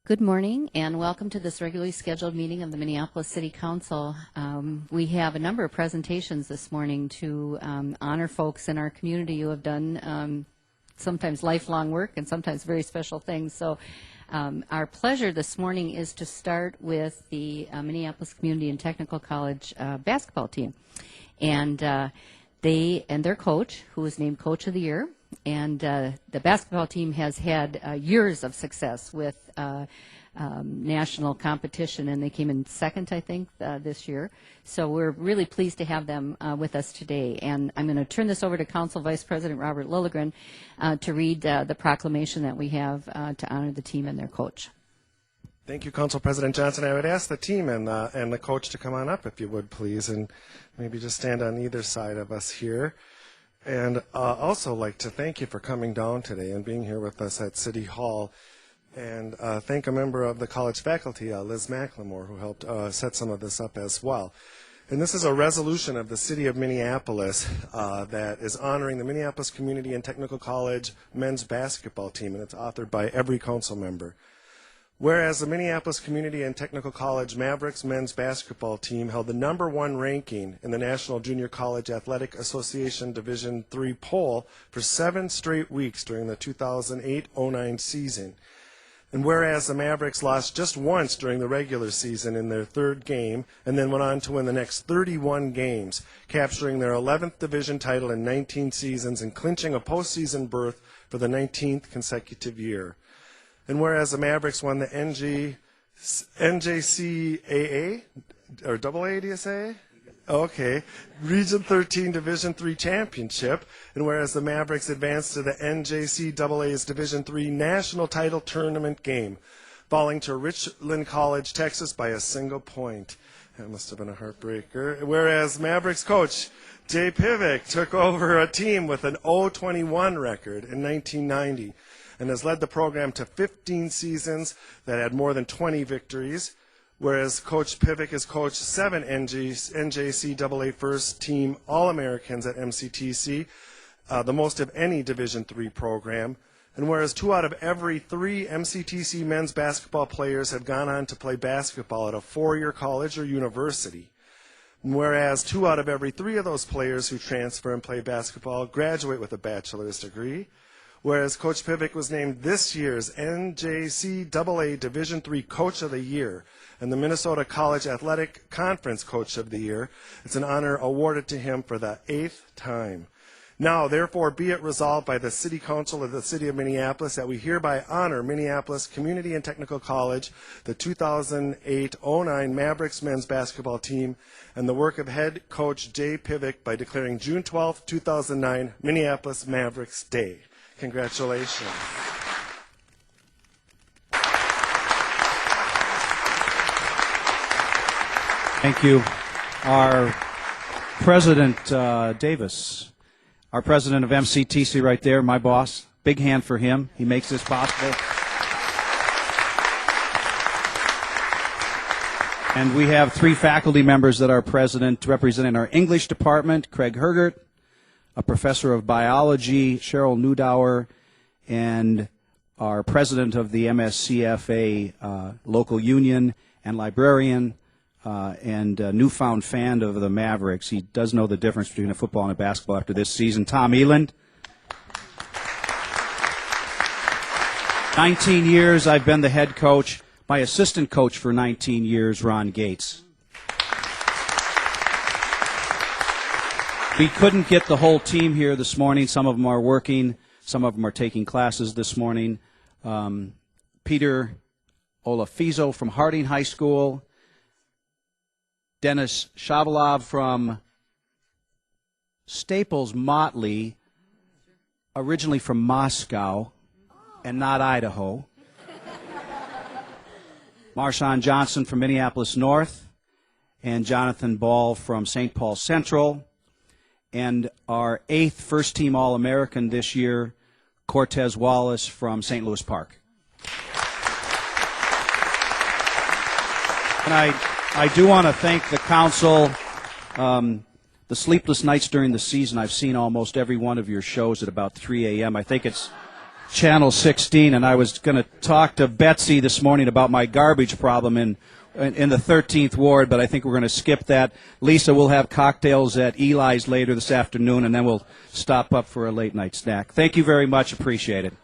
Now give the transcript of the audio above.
Good morning and welcome to this regularly scheduled meeting of the Minneapolis City Council. We have a number of presentations this morning to honor folks in our community who have done sometimes lifelong work and sometimes very special things. So our pleasure this morning is to start with the Minneapolis Community and Technical College basketball team. And they and their coach, who was named Coach of the Year. And the basketball team has had years of success with national competition, and they came in second, I think, this year. So we're really pleased to have them with us today. And I'm going to turn this over to Council Vice President Robert Lilligren to read the proclamation that we have to honor the team and their coach. Thank you, Council President Johnson. I would ask the team and the coach to come on up, if you would, please, and maybe just stand on either side of us here. And also like to thank you for coming down today and being here with us at City Hall. And thank a member of the college faculty, Liz McLemore, who helped set some of this up as well. And this is a resolution of the City of Minneapolis that is honoring the Minneapolis Community and Technical College men's basketball team, and it's authored by every council member. Whereas the Minneapolis Community and Technical College Maverics men's basketball team held the #1 ranking in the National Junior College Athletic Association Division III poll for 7 straight weeks during the 2008-09 season. And whereas the Mavericks lost just once during the regular season in their 3rd game and then went on to win the next 31 games, capturing their 11th division title in 19 seasons and clinching a postseason berth for the 19th consecutive year. And whereas the Mavericks won the NJCAA, or AA, do you say? Okay, Region 13 Division III Championship, and whereas the Mavericks advanced to the NJCAA's Division III National Title Tournament game, falling to Richland College, Texas by a single point. That must have been a heartbreaker. Whereas Mavericks coach Jay Pivick took over a team with an 0-21 record in 1990. And has led the program to 15 seasons that had more than 20 victories, whereas Coach Pivick has coached 7 NJCAA first team All-Americans at MCTC, the most of any Division III program, and whereas 2 out of every 3 MCTC men's basketball players have gone on to play basketball at a 4-year college or university, and whereas 2 out of every 3 of those players who transfer and play basketball graduate with a bachelor's degree, whereas Coach Pivick was named this year's NJCAA Division III Coach of the Year and the Minnesota College Athletic Conference Coach of the Year. It's an honor awarded to him for the 8th time. Now, therefore, be it resolved by the City Council of the City of Minneapolis that we hereby honor Minneapolis Community and Technical College, the 2008-09 Mavericks men's basketball team, and the work of head coach Jay Pivick by declaring June 12, 2009 Minneapolis Mavericks Day. Congratulations. Thank you. Our President Davis, our president of MCTC right there, my boss, big hand for him. He makes this possible. And we have 3 faculty members that are present representing our English department, Craig Hergert, a professor of biology, Cheryl Newdower, and our president of the MSCFA local union and librarian and newfound fan of the Mavericks. He does know the difference between a football and a basketball after this season. Tom Eland. 19 years I've been the head coach. My assistant coach for 19 years, Ron Gates. We couldn't get the whole team here this morning. Some of them are working. Some of them are taking classes this morning. Peter Olafizo from Harding High School. Dennis Shabalov from Staples Motley, originally from Moscow and not Idaho. Marshawn Johnson from Minneapolis North. And Jonathan Ball from St. Paul Central. And our 8th first-team All-American this year, Cortez Wallace from St. Louis Park. And I do want to thank the council. The sleepless nights during the season, I've seen almost every one of your shows at about 3 a.m. I think it's Channel 16, and I was going to talk to Betsy this morning about my garbage problem in the 13th Ward, but I think we're going to skip that. Lisa, we'll have cocktails at Eli's later this afternoon, and then we'll stop up for a late-night snack. Thank you very much. Appreciate it.